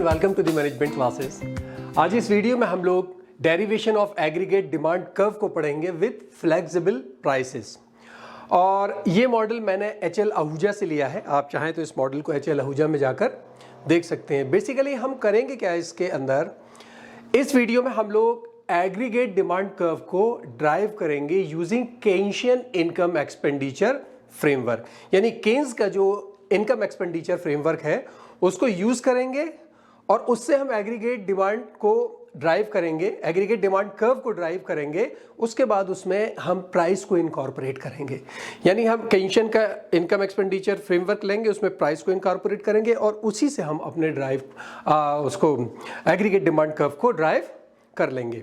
Welcome to the management classes. आज इस video में हम लोग derivation of aggregate demand curve को पढ़ेंगे विद फ्लेक्सिबल प्राइसेस। और ये मॉडल मैंने HL आहूजा से लिया है। आप चाहें तो इस मॉडल को HL आहूजा में जाकर देख सकते हैं। बेसिकली हम करेंगे क्या इसके अंदर, इस वीडियो में हम लोग एग्रीगेट डिमांड कर्व को ड्राइव करेंगे यूजिंग केन्शियन इनकम एक्सपेंडिचर फ्रेमवर्क। यानी केन्स का जो इनकम एक्सपेंडिचर फ्रेमवर्क है उसको यूज करेंगे और उससे हम एग्रीगेट डिमांड को ड्राइव करेंगे, एग्रीगेट डिमांड कर्व को ड्राइव करेंगे। उसके बाद उसमें हम प्राइस को इनकॉर्पोरेट करेंगे। यानी हम केन्शियन का इनकम एक्सपेंडिचर फ्रेमवर्क लेंगे, उसमें प्राइस को इनकॉर्पोरेट करेंगे और उसी से हम अपने उसको एग्रीगेट डिमांड कर्व को ड्राइव कर लेंगे।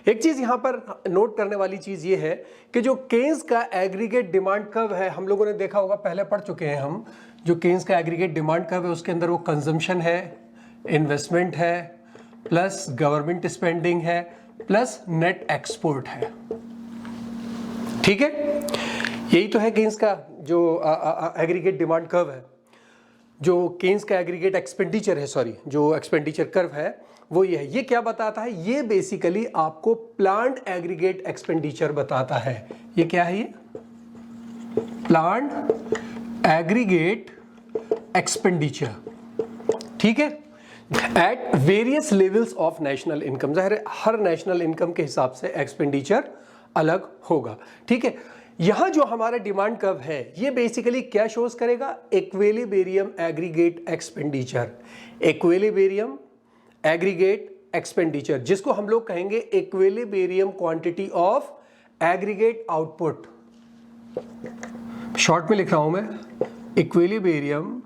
एक चीज़ यहाँ पर नोट करने वाली चीज़ ये है कि जो केन्स का एग्रीगेट डिमांड कर्व है, हम लोगों ने देखा होगा, पहले पढ़ चुके हैं हम। जो केन्स का एग्रीगेट डिमांड कर्व है उसके अंदर वो कंजम्पशन है, इन्वेस्टमेंट है, प्लस गवर्नमेंट स्पेंडिंग है, प्लस नेट एक्सपोर्ट है। ठीक है, यही तो है केन्स का जो एग्रीगेट डिमांड कर्व है। जो केन्स का एग्रीगेट एक्सपेंडिचर है, सॉरी, जो एक्सपेंडिचर कर्व है वो ये है। ये क्या बताता है? ये बेसिकली आपको प्लांट एग्रीगेट एक्सपेंडिचर बताता है। ये क्या है? ये प्लांट एग्रीगेट एक्सपेंडिचर, ठीक है, at various levels of national income. जाहिर है हर नेशनल इनकम के हिसाब से एक्सपेंडिचर अलग होगा। ठीक है, यहां जो हमारा डिमांड कर्व है ये बेसिकली क्या शोज करेगा? Equilibrium aggregate expenditure, equilibrium aggregate expenditure, जिसको हम लोग कहेंगे equilibrium quantity of aggregate output. Short में लिख रहा हूं मैं, equilibrium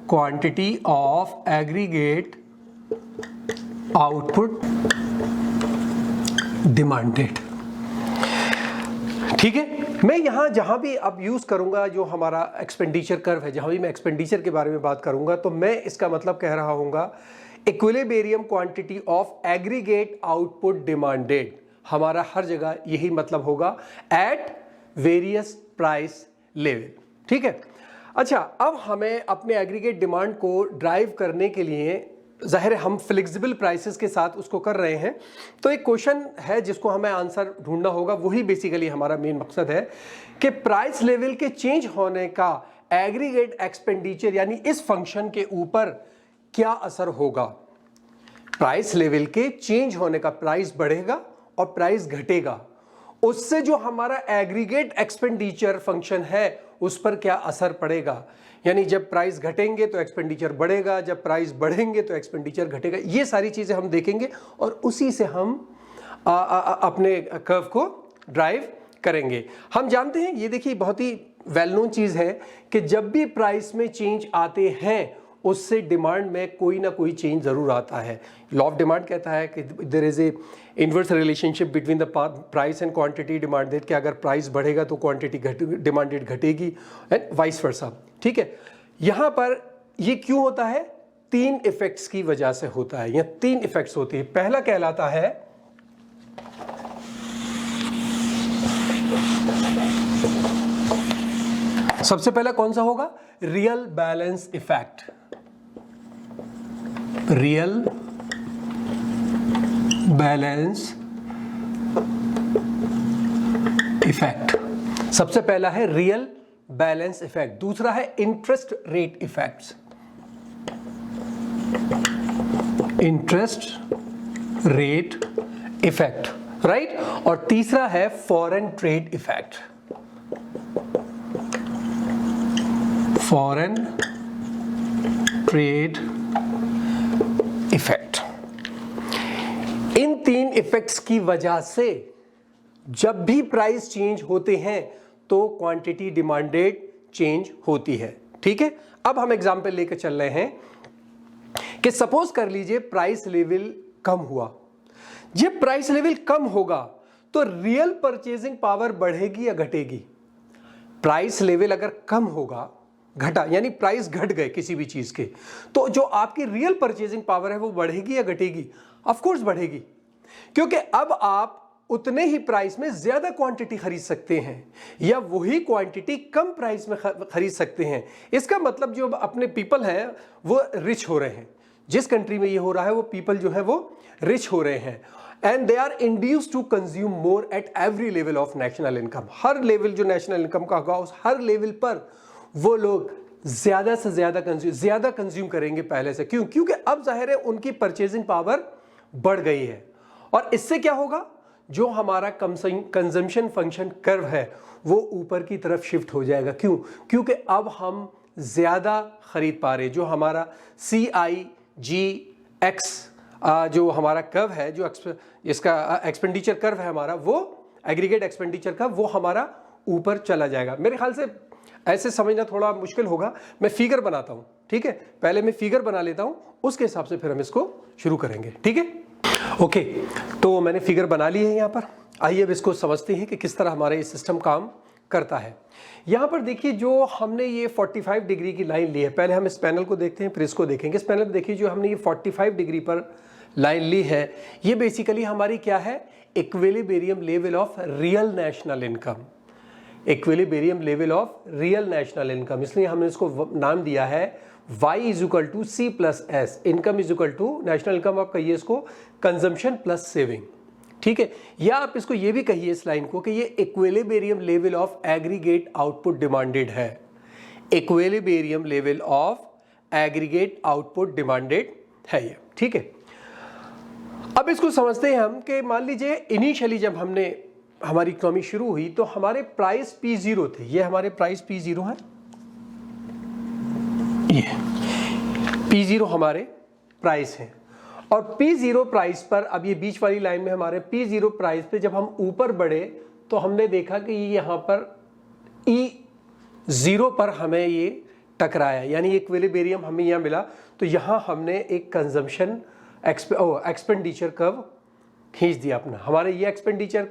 quantity of aggregate output demanded. ठीक है, मैं यहां जहां भी अब यूज करूंगा जो हमारा एक्सपेंडिचर कर्व है, जहां भी मैं एक्सपेंडिचर के बारे में बात करूंगा तो मैं इसका मतलब कह रहा हूंगा equilibrium quantity of aggregate output demanded. हमारा हर जगह यही मतलब होगा, एट वेरियस प्राइस लेवल। ठीक है, अच्छा, अब हमें अपने एग्रीगेट डिमांड को ड्राइव करने के लिए, जाहिर है हम फ्लेक्सिबल प्राइसेस के साथ उसको कर रहे हैं, तो एक क्वेश्चन है जिसको हमें आंसर ढूंढना होगा। वही बेसिकली हमारा मेन मकसद है कि प्राइस लेवल के चेंज होने का एग्रीगेट एक्सपेंडिचर यानी इस फंक्शन के ऊपर क्या असर होगा। प्राइस लेवल के चेंज होने का, प्राइस बढ़ेगा और प्राइस घटेगा, उससे जो हमारा एग्रीगेट एक्सपेंडिचर फंक्शन है उस पर क्या असर पड़ेगा। यानी जब प्राइस घटेंगे तो एक्सपेंडिचर बढ़ेगा, जब प्राइस बढ़ेंगे तो एक्सपेंडिचर घटेगा। ये सारी चीजें हम देखेंगे और उसी से हम अपने कर्व को ड्राइव करेंगे। हम जानते हैं, ये देखिए बहुत ही वेल नोन चीज है कि जब भी प्राइस में चेंज आते हैं उससे डिमांड में कोई ना कोई चेंज जरूर आता है। लॉ ऑफ डिमांड कहता है कि there is a inverse relationship between the price and quantity demanded, कि अगर प्राइस बढ़ेगा तो क्वांटिटी डिमांडेड घटेगी एंड वाइस वर्सा। ठीक है, यहां पर ये क्यों होता है? 3 इफेक्ट्स की वजह से होता है। यहां 3 इफेक्ट्स होती है। पहला कहलाता है सबसे पहला कौन सा होगा? Real balance effect. Real balance effect सबसे पहला है रियल बैलेंस इफेक्ट। दूसरा है interest rate effects, interest rate effect, right. और तीसरा है foreign trade effect, foreign trade effect. इन 3 इफेक्ट्स की वजह से जब भी प्राइस चेंज होते हैं तो क्वांटिटी डिमांडेड चेंज होती है। ठीक है, अब हम एग्जांपल लेकर चल रहे हैं कि सपोज कर लीजिए प्राइस लेवल कम हुआ। जब प्राइस लेवल कम होगा तो रियल परचेजिंग पावर बढ़ेगी या घटेगी? प्राइस लेवल अगर कम होगा, घटा, यानी प्राइस घट गए किसी भी चीज के, तो जो आपकी रियल परचेजिंग पावर है वो बढ़ेगी या घटेगी? ऑफ कोर्स बढ़ेगी, क्योंकि अब आप उतने ही प्राइस में ज्यादा क्वांटिटी खरीद सकते हैं या वही क्वांटिटी कम प्राइस में खरीद सकते हैं। इसका मतलब जो अपने पीपल हैं वो रिच हो रहे हैं, जिस कंट्री में ये हो रहा है वो पीपल जो है वो रिच हो रहे हैं, and they are induced to consume more at every level of national income. हर लेवल जो नेशनल इनकम का होगा उस हर लेवल पर वो लोग ज्यादा से ज्यादा कंज्यूम करेंगे पहले से। क्यों? क्योंकि अब जाहिर है उनकी परचेजिंग पावर बढ़ गई है, और इससे क्या होगा, जो हमारा कंजम्पशन फंक्शन कर्व है वो ऊपर की तरफ शिफ्ट हो जाएगा। क्यों? क्योंकि अब हम ज्यादा खरीद पा रहे। जो हमारा CIGX जो हमारा कर्व है, जो इसका एक्सपेंडिचर कर्व है हमारा, वो एग्रीगेट एक्सपेंडिचर का, वो हमारा ऊपर चला जाएगा। मेरे ख्याल से ऐसे समझना थोड़ा मुश्किल होगा, मैं फिगर बनाता हूं, ठीक है? पहले मैं फिगर बना लेता हूं, उसके हिसाब से फिर हम इसको शुरू करेंगे, ठीक है? ओके, तो मैंने फिगर बना ली है यहाँ पर। आइए अब इसको समझते हैं कि किस तरह हमारा ये सिस्टम काम करता है। यहाँ पर देखिए, जो हमने ये 45 डिग्री की लाइन ली है, पहले हम इस पैनल को देखते हैं फिर इसको देखेंगे। इस पैनल में देखिए, जो हमने ये 45 डिग्री पर लाइन ली है, ये बेसिकली हमारी क्या है, equilibrium level of real national income. Equilibrium level of real national income, इसलिए हमने इसको नाम दिया है Y = C+S। Income = national income, आप कहिए इसको कंजम्पशन प्लस सेविंग, ठीक है? या आप इसको ये भी कहिए इस लाइन को कि ये equilibrium level of aggregate output demanded है। Equilibrium level of aggregate output demanded है ये, ठीक है? अब इसको समझते हैं हम कि मान लीजिए इनिशियली जब हमारी इकोनॉमी शुरू हुई तो हमारे प्राइस P0 थे। ये हमारे प्राइस P0 है, ये P0 हमारे प्राइस हैं। और P0 प्राइस पर, अब ये बीच वाली लाइन में हमारे P0 प्राइस पे जब हम ऊपर बढ़े तो हमने देखा कि यहाँ पर E0 पर हमें ये टकराया, यानी इक्विलिब्रियम हमें यहाँ मिला। तो यहाँ हमने एक कंजम्पशन एक्सपेंडिचर कर्व खींच दिया अपना। हमारे ये एक्सपेंडिचर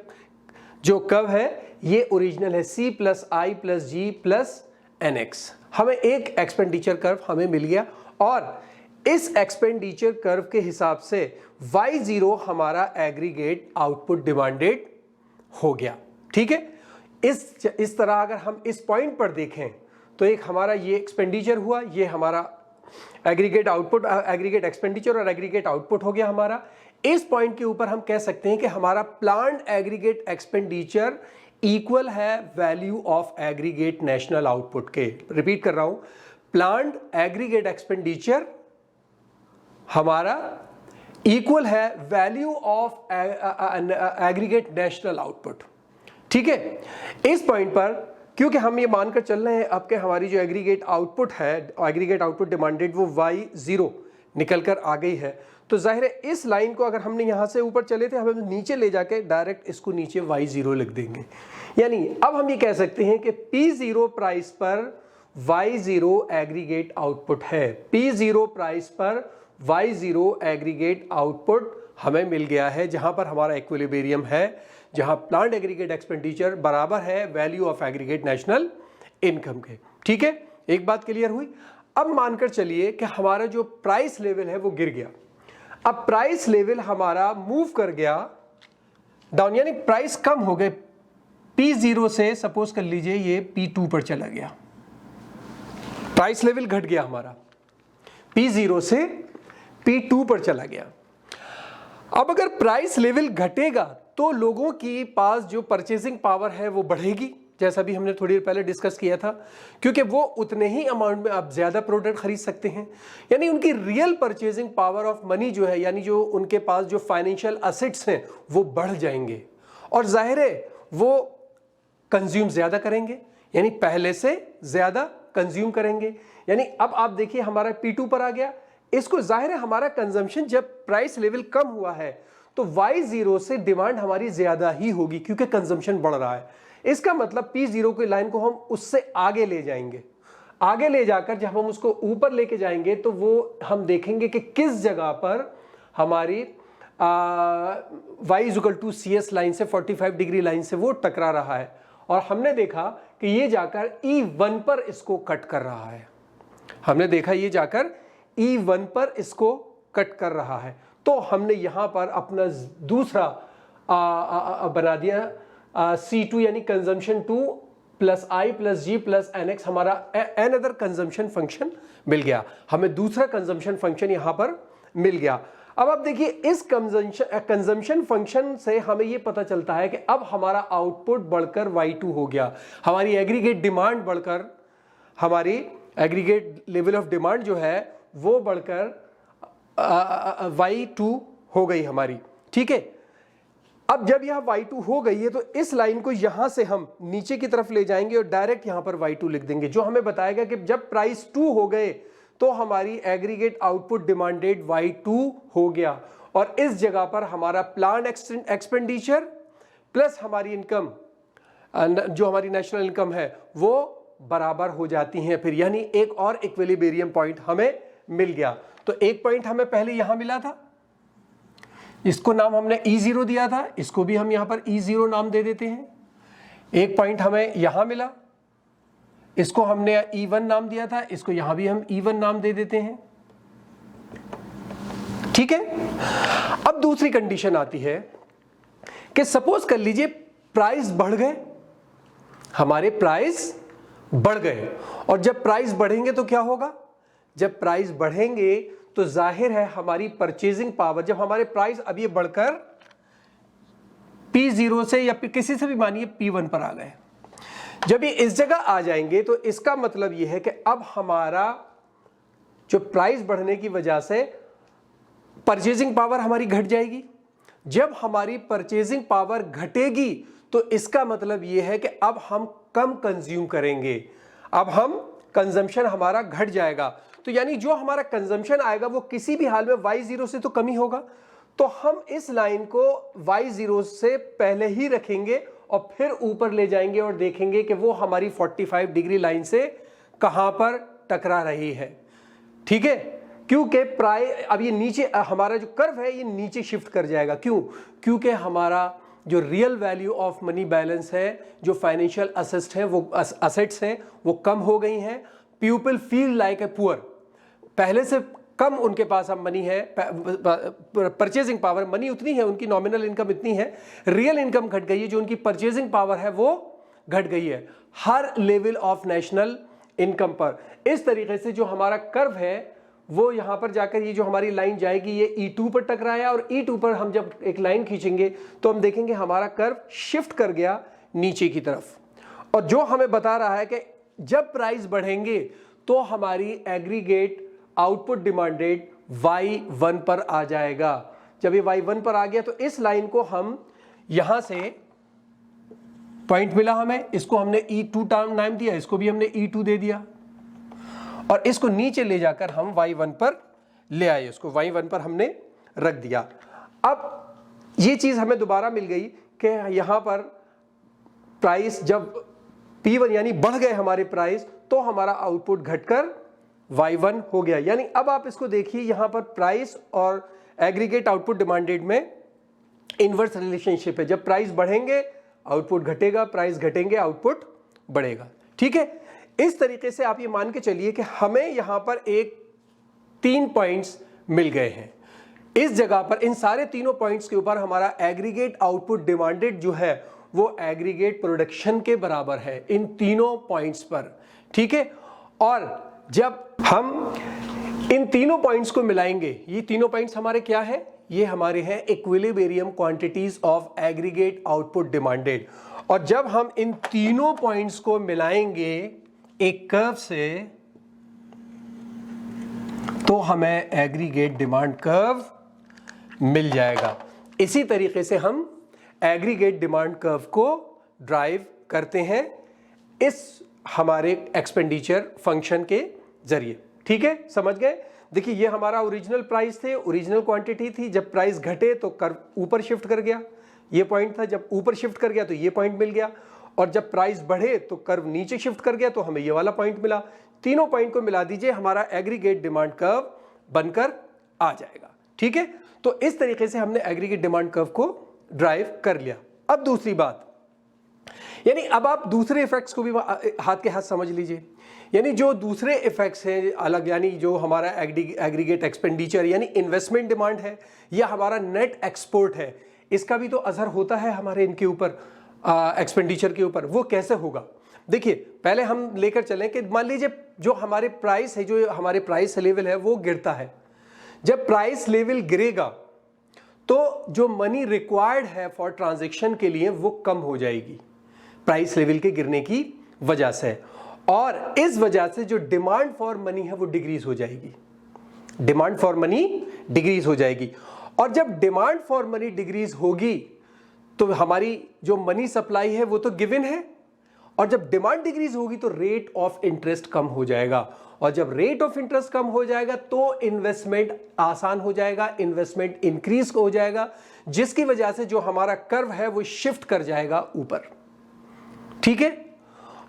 जो कर्व है ये ओरिजिनल है C+I+G+NX। हमें एक एक्सपेंडिचर कर्व हमें मिल गया, और इस एक्सपेंडिचर कर्व के हिसाब से Y0 हमारा एग्रीगेट आउटपुट डिमांडेड हो गया, ठीक है? इस तरह अगर हम इस पॉइंट पर देखें तो एक हमारा ये एक्सपेंडिचर हुआ, ये हमारा एग्रीगेट आउटपुट, एग्रीगेट एक्सपेंडिचर और एग्रीगेट आउटपुट हो गया हमारा। इस पॉइंट के ऊपर हम कह सकते हैं कि हमारा प्लान्ड एग्रीगेट एक्सपेंडिचर इक्वल है value of aggregate national output के। रिपीट कर रहा हूं, प्लान्ड एग्रीगेट एक्सपेंडिचर हमारा इक्वल है value of aggregate national output, ठीक है? इस पॉइंट पर क्योंकि हम ये मानकर चल रहे हैं अब कि हमारी जो एग्रीगेट आउटपुट है, एग्रीगेट आउटपुट डिमांडेड, वो Y0 निकल कर आ गई है, तो जाहिर है इस लाइन को अगर हमने यहाँ से ऊपर चले थे, हम नीचे ले जाके डायरेक्ट इसको नीचे Y0 लिख देंगे। यानी अब हम ये कह सकते हैं कि P0 प्राइस पर Y0 एग्रीगेट आउटपुट है। P0 प्राइस पर Y0 एग्रीगेट आउटपुट हमें मिल गया है, जहां पर हमारा इक्विलिब्रियम है, जहां प्लांट एग्रीगेट एक्सपेंडिचर बराबर है value of aggregate national income के, ठीक है? एक बात क्लियर हुई। अब मानकर चलिए कि हमारा जो प्राइस लेवल है वो गिर गया। अब प्राइस लेवल हमारा मूव कर गया डाउन, यानी प्राइस कम हो गए। P0 से सपोज कर लीजिए ये P2 पर चला गया, प्राइस लेवल घट गया हमारा, P0 से P2 पर चला गया। अब अगर प्राइस लेवल घटेगा तो लोगों की पास जो परचेसिंग पावर है वो बढ़ेगी, जैसा भी हमने थोड़ी देर पहले डिस्कस किया था, क्योंकि वो उतने ही अमाउंट में आप ज्यादा प्रोडक्ट खरीद सकते हैं। यानी उनकी real purchasing power of money जो है, यानी जो उनके पास जो फाइनेंशियल असेट्स हैं वो बढ़ जाएंगे, और जाहिर है वो कंज्यूम ज्यादा करेंगे, यानी पहले से ज्यादा कंज्यूम करेंगे। यानी अब आप देखिए हमारा P2 पर आ गया। इसको जाहिर है हमारा कंजम्पशन जब प्राइस लेवल कम हुआ है तो Y0 से डिमांड हमारी ज्यादा ही होगी, क्योंकि कंजम्पशन बढ़ रहा है। इसका मतलब P0 की लाइन को हम उससे आगे ले जाएंगे। आगे ले जाकर जब हम उसको ऊपर लेके जाएंगे तो वो हम देखेंगे कि किस जगह पर हमारी Y = CS लाइन से 45 डिग्री लाइन से वो टकरा रहा है, और हमने देखा कि ये जाकर E1 पर इसको कट कर रहा है। हमने देखा ये जाकर E1 पर इसको कट कर रहा है। तो हमने यहां पर अपना दूसरा बना दिया C2, यानी कंजम्पशन 2 + I + G + NX, हमारा अनदर कंजम्पशन फंक्शन मिल गया। हमें दूसरा कंजम्पशन फंक्शन यहां पर मिल गया। अब आप देखिए इस कंजम्पशन फंक्शन से हमें यह पता चलता है कि अब हमारा आउटपुट बढ़कर Y2 हो गया, हमारी एग्रीगेट डिमांड बढ़कर, हमारी एग्रीगेट लेवल ऑफ डिमांड जो है वो बढ़कर Y2 हो गई हमारी, ठीक है। अब जब यह Y2 हो गई है तो इस लाइन को यहां से हम नीचे की तरफ ले जाएंगे और डायरेक्ट यहां पर Y2 लिख देंगे, जो हमें बताएगा कि जब प्राइस 2 हो गए तो हमारी एग्रीगेट आउटपुट डिमांडेड Y2 हो गया, और इस जगह पर हमारा प्लान एक्सपेंडिचर प्लस हमारी इनकम, जो हमारी नेशनल इनकम है, वो बराबर हो जाती हैं फिर, यानी एक और इक्विलिब्रियम पॉइंट हमें मिल गया। तो एक पॉइंट हमें पहले यहां मिला था, इसको नाम हमने E0 दिया था, इसको भी हम यहां पर E0 नाम दे देते हैं। एक पॉइंट हमें यहां मिला, इसको हमने E1 नाम दिया था, इसको यहां भी हम E1 नाम दे देते हैं, ठीक है। अब दूसरी कंडीशन आती है कि सपोज कर लीजिए प्राइस बढ़ गए, हमारे प्राइस बढ़ गए, और जब प्राइस बढ़ेंगे तो क्या होगा, जब प्राइस बढ़ेंगे तो जाहिर है हमारी परचेजिंग पावर, जब हमारे प्राइस अब ये बढ़कर P0 से या किसी से भी मानिए P1 पर आ गए, जब ये इस जगह आ जाएंगे तो इसका मतलब ये है कि अब हमारा जो प्राइस बढ़ने की वजह से परचेजिंग पावर हमारी घट जाएगी। जब हमारी परचेजिंग पावर घटेगी तो इसका मतलब ये है कि अब हम कम कंज्यूम करेंगे, अब हम कंजम्पशन हमारा घट जाएगा। तो यानी जो हमारा कंजम्पशन आएगा वो किसी भी हाल में Y0 से तो कम ही होगा, तो हम इस लाइन को Y0 से पहले ही रखेंगे और फिर ऊपर ले जाएंगे और देखेंगे कि वो हमारी 45 डिग्री लाइन से कहां पर टकरा रही है, ठीक है। क्योंकि अब ये नीचे हमारा जो कर्व है ये नीचे शिफ्ट कर जाएगा, क्यों, क्योंकि हमारा जो real value of money balance है, जो फाइनेंशियल असेट्स हैं वो कम हो गई हैं। People feel like a poor, पहले से कम उनके पास अब मनी है, परचेजिंग पावर मनी उतनी है, उनकी नॉमिनल इनकम इतनी है, रियल इनकम घट गई है, जो उनकी परचेजिंग पावर है वो घट गई है हर लेवल ऑफ नेशनल इनकम पर। इस तरीके से जो हमारा कर्व है वो यहां पर जाकर ये जो हमारी लाइन जाएगी ये E2 पर टकराया, और E2 पर हम जब एक लाइन खींचेंगे तो हम देखेंगे हमारा कर्व शिफ्ट कर गया नीचे की तरफ, और जो हमें बता रहा है कि जब प्राइस बढ़ेंगे तो हमारी एग्रीगेट आउटपुट डिमांडेड Y1 पर आ जाएगा। जब ये Y1 पर आ गया तो इस लाइन को हम यहां से पॉइंट मिला हमें, इसको हमने E2 नाम दिया, इसको भी हमने E2 दे दिया, और इसको नीचे ले जाकर हम Y1 पर ले आए, उसको Y1 पर हमने रख दिया। अब ये चीज हमें दोबारा मिल गई कि यहां पर प्राइस जब P1 यानी बढ़ गए हमारे प्राइस, तो हमारा आउटपुट घटकर Y1 हो गया। यानी अब आप इसको देखिए, यहां पर प्राइस और एग्रीगेट आउटपुट डिमांडेड में इनवर्स रिलेशनशिप है, जब प्राइस बढ़ेंगे आउटपुट घटेगा, प्राइस घटेंगे आउटपुट बढ़ेगा, ठीक है। इस तरीके से आप ये मान के चलिए कि हमें यहां पर 3 पॉइंट्स मिल गए हैं। इस जगह पर इन सारे तीनों पॉइंट्स के ऊपर हमारा एग्रीगेट आउटपुट डिमांडेड जो है वो एग्रीगेट प्रोडक्शन के बराबर है इन तीनों पॉइंट्स पर, ठीक है। और जब हम इन तीनों पॉइंट्स को मिलाएंगे, ये तीनों पॉइंट्स हमारे क्या है, ये हमारे हैं equilibrium quantities of aggregate output demanded. और जब हम इन तीनों पॉइंट्स को मिलाएंगे एक कर्व से तो हमें एग्रीगेट डिमांड कर्व मिल जाएगा। इसी तरीके से हम एग्रीगेट डिमांड कर्व को ड्राइव करते हैं इस हमारे एक्सपेंडिचर फंक्शन के जरिए, ठीक है, समझ गए। देखिए ये हमारा ओरिजिनल प्राइस थे, ओरिजिनल क्वांटिटी थी, जब प्राइस घटे तो कर्व ऊपर शिफ्ट कर गया, ये पॉइंट था, जब ऊपर शिफ्ट कर गया तो ये पॉइंट मिल गया, और जब प्राइस बढ़े तो कर्व नीचे शिफ्ट कर गया तो हमें ये वाला पॉइंट मिला। तीनों पॉइंट को मिला दीजिए, हमारा एग्रीगेट डिमांड कर्व बनकर आ जाएगा, ठीक है। तो इस तरीके से हमने एग्रीगेट डिमांड कर्व को ड्राइव कर लिया। अब दूसरी बात, यानी अब आप दूसरे इफेक्ट्स को भी हाथ के हाथ समझ लीजिए। यानी जो दूसरे इफेक्ट्स हैं अलग, यानी जो हमारा एग्रीगेट एक्सपेंडिचर यानी इन्वेस्टमेंट डिमांड है, या हमारा नेट एक्सपोर्ट है, इसका भी तो असर होता है हमारे इनके ऊपर, एक्सपेंडिचर के ऊपर। वो कैसे होगा, देखिए पहले हम लेकर चलें कि मान लीजिए जो हमारे प्राइस है, जो हमारे प्राइस लेवल है वो गिरता है, जब प्राइस लेवल गिरेगा तो जो मनी रिक्वायर्ड है फॉर ट्रांजैक्शन के लिए वो कम हो जाएगी प्राइस लेवल के गिरने की वजह से, और इस वजह से जो डिमांड फॉर मनी है वो डिक्रीज हो जाएगी, डिमांड फॉर मनी डिक्रीज हो जाएगी। और जब डिमांड फॉर मनी डिक्रीज होगी तो हमारी जो मनी सप्लाई है वो तो गिवन है, और जब डिमांड डिक्रीज होगी तो रेट ऑफ इंटरेस्ट कम हो जाएगा, और जब रेट ऑफ इंटरेस्ट कम हो जाएगा तो इन्वेस्टमेंट आसान हो जाएगा, इन्वेस्टमेंट इंक्रीज हो जाएगा, जिसकी वजह से जो हमारा कर्व है वो शिफ्ट कर जाएगा ऊपर। ठीक है,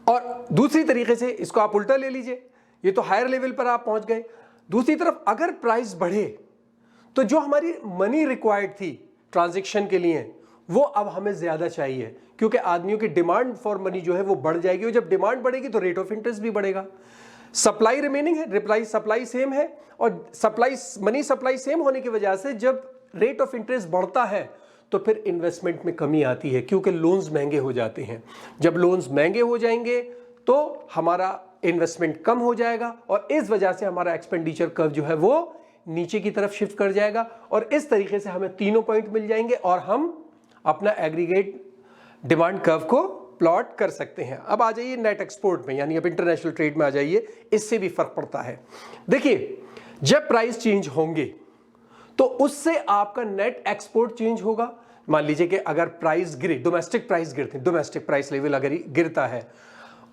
और दूसरी तरीके से इसको आप उल्टा ले लीजिए, ये तो हायर लेवल पर आप पहुंच गए। दूसरी तरफ अगर प्राइस बढ़े तो जो हमारी मनी रिक्वायर्ड थी ट्रांजैक्शन के लिए वो अब हमें ज्यादा चाहिए, क्योंकि आदमियों की डिमांड फॉर मनी जो है वो बढ़ जाएगी, और जब डिमांड बढ़ेगी तो रेट ऑफ इंटरेस्ट भी बढ़ेगा। सप्लाई रिमेनिंग है, रिप्लाई सप्लाई सेम है, और सप्लाई मनी सप्लाई सेम होने की वजह से जब रेट ऑफ इंटरेस्ट बढ़ता है तो फिर इन्वेस्टमेंट में कमी आती है, क्योंकि लोन्स महंगे हो जाते हैं। जब लोन्स महंगे हो जाएंगे तो हमारा इन्वेस्टमेंट कम हो जाएगा, और इस वजह से हमारा एक्सपेंडिचर कर्व जो है वो नीचे की तरफ शिफ्ट कर जाएगा, और इस तरीके से हमें तीनों पॉइंट मिल जाएंगे और हम अपना एग्रीगेट डिमांड कर्व को प्लॉट कर सकते हैं। अब आ जाइए नेट एक्सपोर्ट में, यानी अब इंटरनेशनल ट्रेड में आ जाइए, इससे भी फर्क पड़ता है। देखिए, जब प्राइस चेंज होंगे तो उससे आपका नेट एक्सपोर्ट चेंज होगा। मान लीजिए कि अगर प्राइस गिरे, डोमेस्टिक प्राइस गिरते हैं, डोमेस्टिक प्राइस लेवल अगर गिरता है,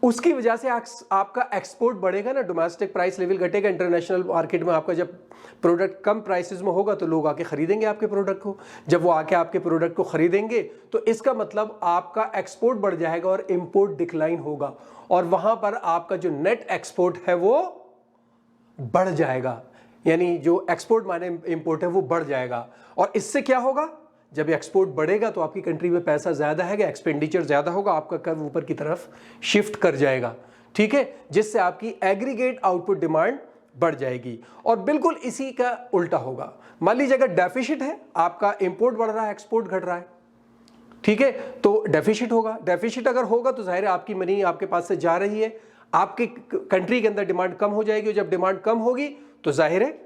उसकी वजह से आपका एक्सपोर्ट बढ़ेगा ना, डोमेस्टिक प्राइस लेवल घटेगा, इंटरनेशनल मार्केट में आपका जब प्रोडक्ट कम प्राइसेस में होगा तो लोग आके खरीदेंगे आपके प्रोडक्ट को। जब वो आके आपके प्रोडक्ट को खरीदेंगे तो इसका मतलब आपका एक्सपोर्ट बढ़ जाएगा और इंपोर्ट डिक्लाइन होगा, और वहां पर आपका जो नेट एक्सपोर्ट है वो बढ़ जाएगा, यानी जो एक्सपोर्ट माने इंपोर्ट है वो बढ़ जाएगा। और इससे क्या होगा, जब एक्सपोर्ट बढ़ेगा तो आपकी कंट्री में पैसा ज्यादा है, एक्सपेंडिचर ज्यादा होगा, आपका कर्व ऊपर की तरफ शिफ्ट कर जाएगा। ठीक है, जिससे आपकी एग्रीगेट आउटपुट डिमांड बढ़ जाएगी। और बिल्कुल इसी का उल्टा होगा, मान लीजिए अगर डेफिसिट है, आपका इंपोर्ट बढ़ रहा है, एक्सपोर्ट घट रहा है, ठीक है, तो डेफिसिट होगा। डेफिसिट अगर होगा तो जाहिर है आपकी मनी आपके पास से जा रही है, आपकी कंट्री के अंदर डिमांड कम हो जाएगी, और जब डिमांड कम होगी तो जाहिर है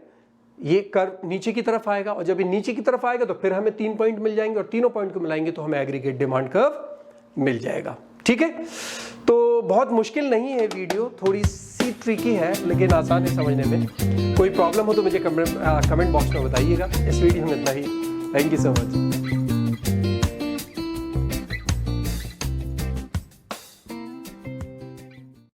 ये कर्व नीचे की तरफ आएगा, और जब ये नीचे की तरफ आएगा तो फिर हमें 3 पॉइंट मिल जाएंगे, और तीनों पॉइंट को मिलाएंगे तो हमें एग्रीगेट डिमांड कर्व मिल जाएगा। ठीक है, तो बहुत मुश्किल नहीं है वीडियो, थोड़ी सी ट्रिकी है लेकिन आसान है समझने में। कोई प्रॉब्लम हो तो मुझे कमेंट बॉक्स में बताइएगा। इस वीडियो में इतना ही। Thank you so much.